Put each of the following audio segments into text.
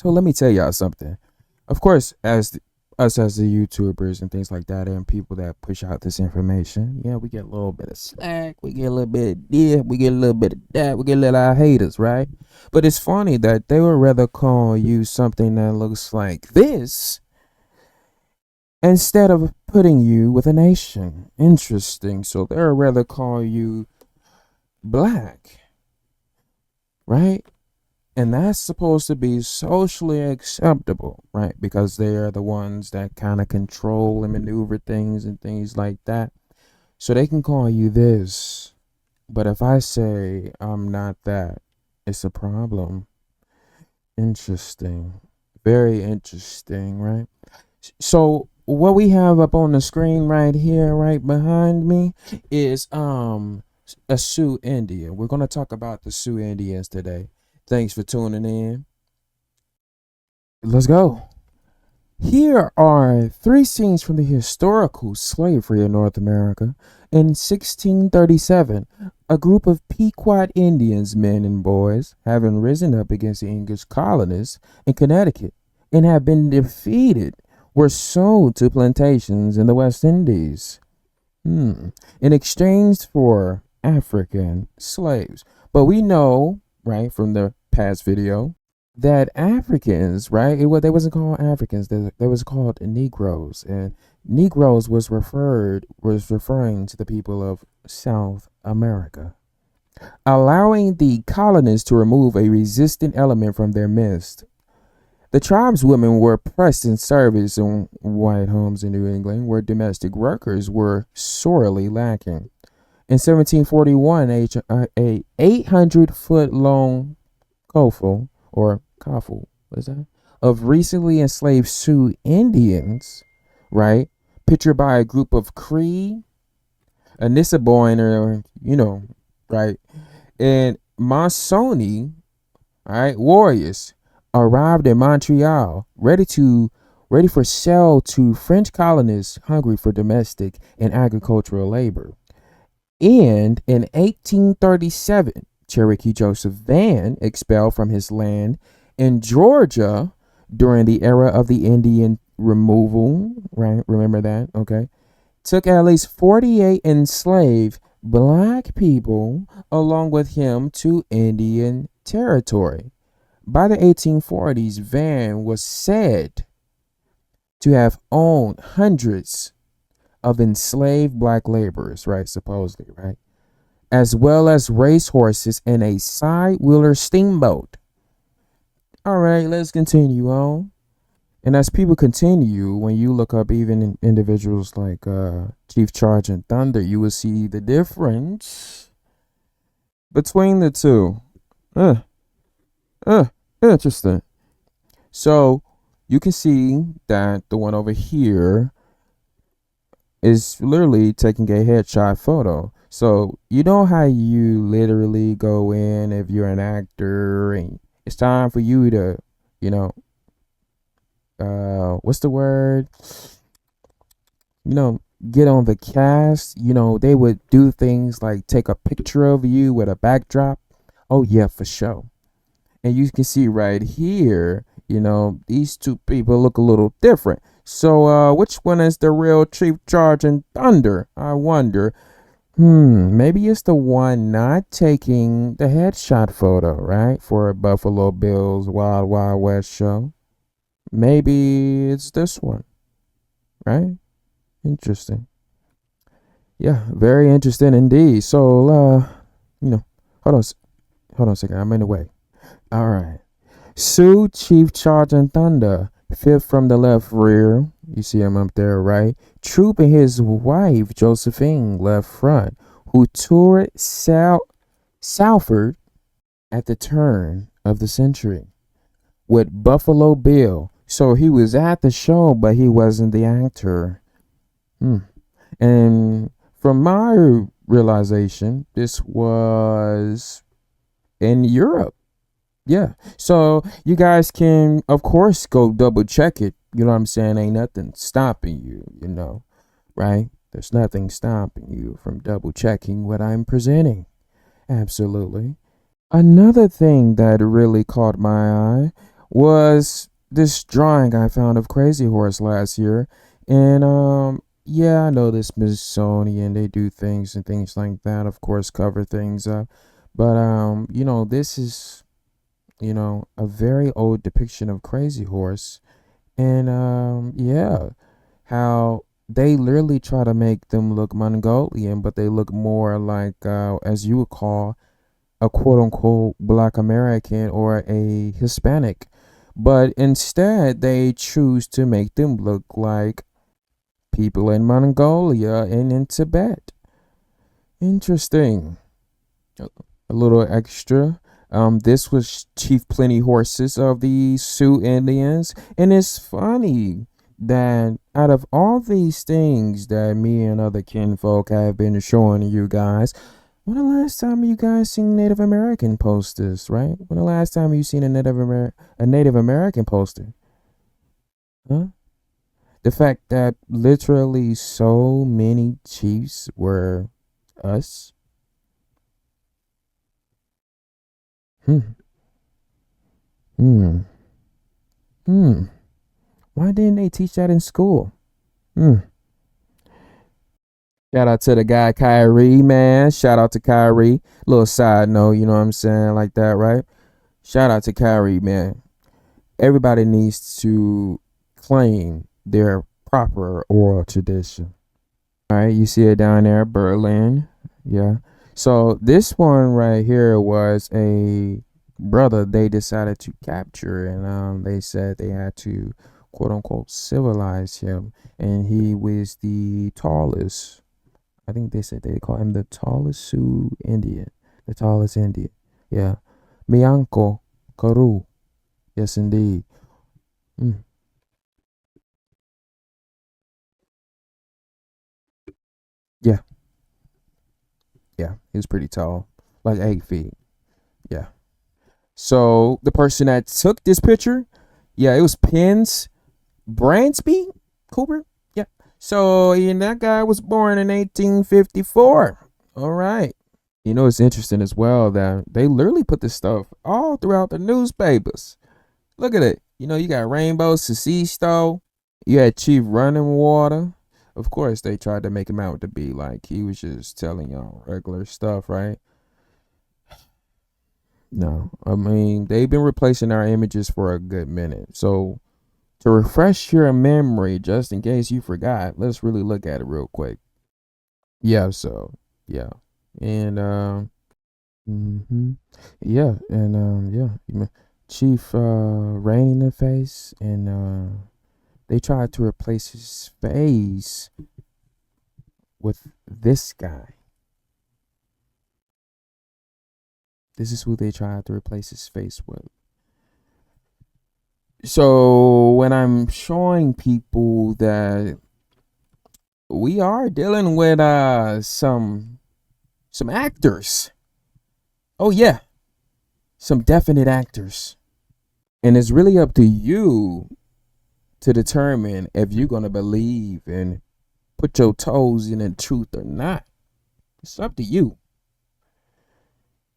So let me tell y'all something. Of course, us as the YouTubers and things like that, and people that push out this information, yeah, we get a little bit of slack, we get a little bit of this, we get a little bit of that, we get a little haters, right? But it's funny that they would rather call you something that looks like this instead of putting you with a nation. Interesting. So they would rather call you black, right? And that's supposed to be socially acceptable, right? Because they are the ones that kind of control and maneuver things and things like that. So they can call you this. But if I say I'm not that, it's a problem. Interesting. Very interesting, right? So what we have up on the screen right here, right behind me, is a Sioux Indian. We're gonna talk about the Sioux Indians today. Thanks for tuning in. Let's go. Here are three scenes from the historical slavery in North America. In 1637, a group of Pequot Indians, men and boys, having risen up against the English colonists in Connecticut and have been defeated, were sold to plantations in the West Indies in exchange for African slaves. But we know, right, from the past video, that Africans, right, they wasn't called Africans, they was called Negroes, and Negroes was referring to the people of South America, allowing the colonists to remove a resistant element from their midst. The tribeswomen were pressed in service in white homes in New England, where domestic workers were sorely lacking. In 1741, a 800-foot long coffle, what is that? Of recently enslaved Sioux Indians, right? Pictured by a group of Cree, Anissaboine, or, right? And Monsoni, right? Warriors arrived in Montreal, ready for sale to French colonists hungry for domestic and agricultural labor. And in 1837, Cherokee Joseph Van, expelled from his land in Georgia during the era of the Indian removal, right? Remember that, okay? Took at least 48 enslaved black people along with him to Indian territory. By the 1840s, Van was said to have owned hundreds of enslaved black laborers, right? Supposedly, right? As well as racehorses and a side-wheeler steamboat. All right, let's continue on. And as people continue, when you look up even individuals like Chief Sergeant Thunder, you will see the difference between the two. Interesting. So you can see that the one over here is literally taking a headshot photo. So you know how you literally go in if you're an actor and it's time for you to, what's the word? Get on the cast. They would do things like take a picture of you with a backdrop. Oh yeah, for sure. And you can see right here, these two people look a little different. So which one is the real Chief Sergeant Thunder? I wonder. Maybe it's the one not taking the headshot photo, right? For a Buffalo Bills Wild Wild West show. Maybe it's this one, right? Interesting. Yeah, very interesting indeed. So, hold on a second. I'm in the way. All right. Sioux Chief Sergeant Thunder, fifth from the left rear. You see him up there, right? Troop and his wife, Josephine, left front, who toured Salford at the turn of the century with Buffalo Bill. So he was at the show, but he wasn't the actor. And from my realization, this was in Europe. Yeah. So you guys can, of course, go double check it. You know what I'm saying? Ain't nothing stopping you, right? There's nothing stopping you from double checking what I'm presenting. Absolutely. Another thing that really caught my eye was this drawing I found of Crazy Horse last year. And yeah, I know this Smithsonian, they do things and things like that, of course, cover things up. But this is, a very old depiction of Crazy Horse. And yeah, how they literally try to make them look Mongolian, but they look more like, as you would call, a quote unquote Black American or a Hispanic. But instead, they choose to make them look like people in Mongolia and in Tibet. Interesting. A little extra. This was Chief Plenty Horses of the Sioux Indians. And it's funny that out of all these things that me and other kinfolk have been showing you guys, when the last time you guys seen Native American posters, right? When the last time you seen a Native American poster? Huh? The fact that literally so many chiefs were us. Hmm. Hmm. Hmm. Why didn't they teach that in school? Hmm. Shout out to the guy Kyrie, man. Shout out to Kyrie. Little side note, you know what I'm saying? Like that, right? Shout out to Kyrie, man. Everybody needs to claim their proper oral tradition. All right, you see it down there, Berlin. Yeah. So this one right here was a brother they decided to capture, and they said they had to quote unquote civilize him, and he was the tallest. I think they said they call him the tallest Sioux Indian, the tallest Indian. Yeah, Mianko Karu. Yes, indeed. Mm, yeah, yeah, he was pretty tall, like 8 feet. Yeah. So the person that took this picture, yeah, it was Pence Bransby Cooper. Yeah. So and that guy was born in 1854. All right. It's interesting as well that they literally put this stuff all throughout the newspapers. Look at it. You got Rainbow Secesto. You had Chief Running Water. Of course, they tried to make him out to be like he was just telling y'all regular stuff, right? No, I mean, they've been replacing our images for a good minute. So, to refresh your memory, just in case you forgot, let's really look at it real quick. Yeah, so, yeah. And, hmm yeah, and, yeah, Chief, Rain in the face, and, they tried to replace his face with this guy. This is who they tried to replace his face with. So when I'm showing people that we are dealing with some actors. Oh yeah, some definite actors. And it's really up to you to determine if you're gonna believe and put your toes in the truth or not. It's up to you.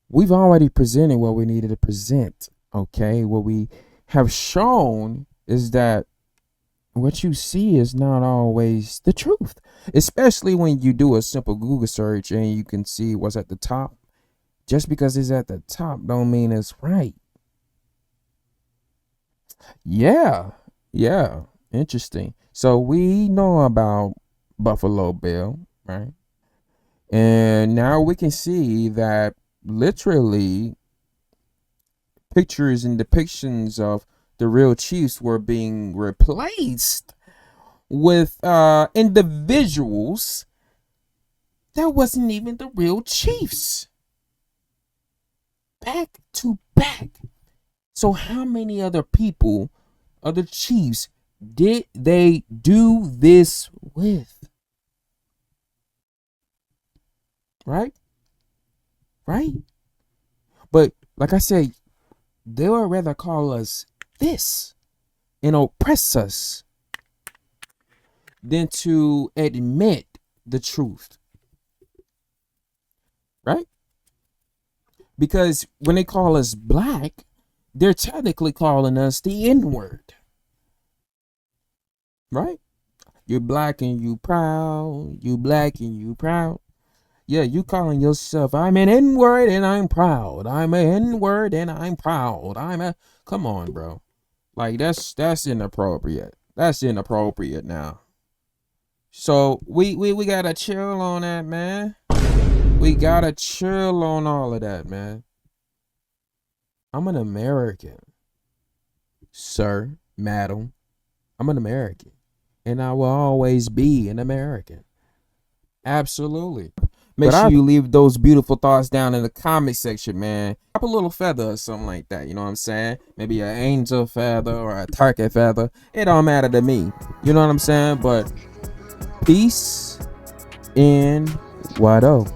We've already presented what we needed to present. Okay, what we have shown is that what you see is not always the truth, especially when you do a simple Google search and you can see what's at the top. Just because it's at the top don't mean it's right. Yeah, yeah, interesting. So we know about Buffalo Bill, right? And now we can see that literally pictures and depictions of the real chiefs were being replaced with individuals that wasn't even the real chiefs. Back to back. So how many other people, other chiefs, did they do this with? Right? Right? But like I said, they would rather call us this and oppress us than to admit the truth. Right? Because when they call us black, they're technically calling us the N-word, right? You're black and you proud. You black and you proud. Yeah, you calling yourself, I'm an N-word and I'm proud. I'm an N-word and I'm proud. Come on, bro. Like that's inappropriate. That's inappropriate now. So we gotta chill on that, man. We gotta chill on all of that, man. I'm an American, sir, madam. I'm an American. And I will always be an American. Absolutely. Make sure you leave those beautiful thoughts down in the comment section, man. Drop a little feather or something like that, you know what I'm saying? Maybe an angel feather or a turkey feather. It don't matter to me. You know what I'm saying? But peace in Wado.